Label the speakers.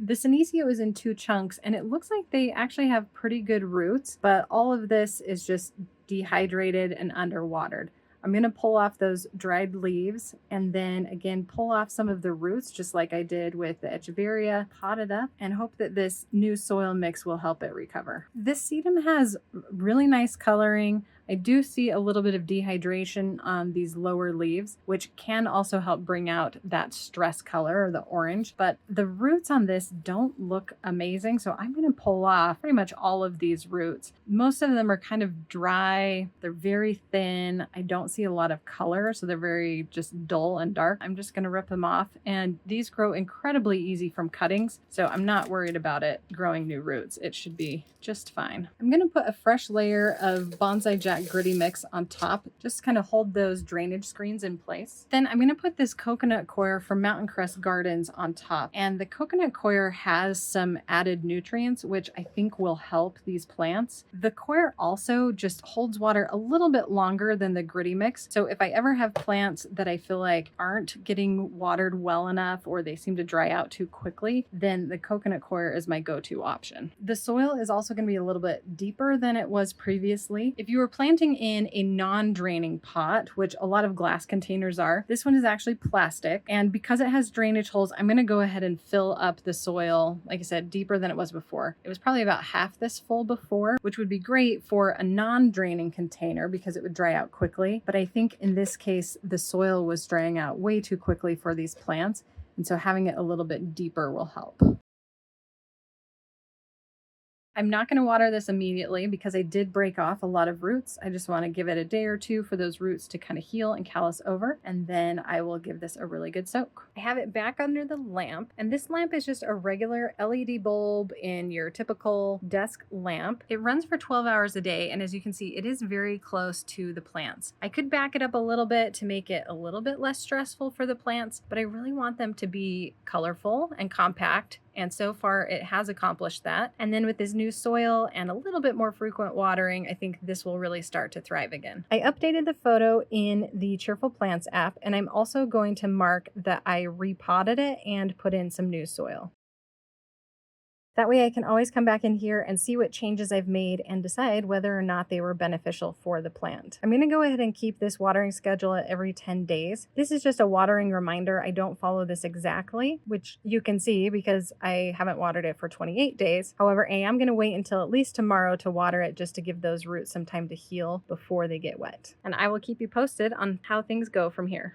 Speaker 1: The Senecio is in two chunks and it looks like they actually have pretty good roots, but all of this is just dehydrated and underwatered. I'm going to pull off those dried leaves and then again pull off some of the roots just like I did with the Echeveria, pot it up and hope that this new soil mix will help it recover. This sedum has really nice coloring. I do see a little bit of dehydration on these lower leaves, which can also help bring out that stress color or the orange, but the roots on this don't look amazing. So I'm going to pull off pretty much all of these roots. Most of them are kind of dry. They're very thin. I don't see a lot of color, so they're very just dull and dark. I'm just going to rip them off, and these grow incredibly easy from cuttings. So I'm not worried about it growing new roots. It should be just fine. I'm going to put a fresh layer of Bonsai Jack Gritty mix on top, just kind of hold those drainage screens in place. Then I'm going to put this coconut coir from Mountain Crest Gardens on top, and the coconut coir has some added nutrients which I think will help these plants. The coir also just holds water a little bit longer than the gritty mix, so if I ever have plants that I feel like aren't getting watered well enough or they seem to dry out too quickly, then the coconut coir is my go-to option. The soil is also going to be a little bit deeper than it was previously. If you were planting in a non-draining pot, which a lot of glass containers are, this one is actually plastic, and because it has drainage holes, I'm going to go ahead and fill up the soil, like I said, deeper than it was before. It was probably about half this full before, which would be great for a non-draining container because it would dry out quickly, but I think in this case the soil was drying out way too quickly for these plants, and so having it a little bit deeper will help. I'm not going to water this immediately because I did break off a lot of roots. I just want to give it a day or two for those roots to kind of heal and callus over, and then I will give this a really good soak. I have it back under the lamp, and this lamp is just a regular LED bulb in your typical desk lamp. It runs for 12 hours a day, and as you can see, it is very close to the plants. I could back it up a little bit to make it a little bit less stressful for the plants, but I really want them to be colorful and compact. And so far it has accomplished that. And then with this new soil and a little bit more frequent watering, I think this will really start to thrive again. I updated the photo in the Cheerful Plants app, and I'm also going to mark that I repotted it and put in some new soil. That way I can always come back in here and see what changes I've made and decide whether or not they were beneficial for the plant. I'm going to go ahead and keep this watering schedule at every 10 days. This is just a watering reminder. I don't follow this exactly, which you can see because I haven't watered it for 28 days. However, I am going to wait until at least tomorrow to water it just to give those roots some time to heal before they get wet. And I will keep you posted on how things go from here.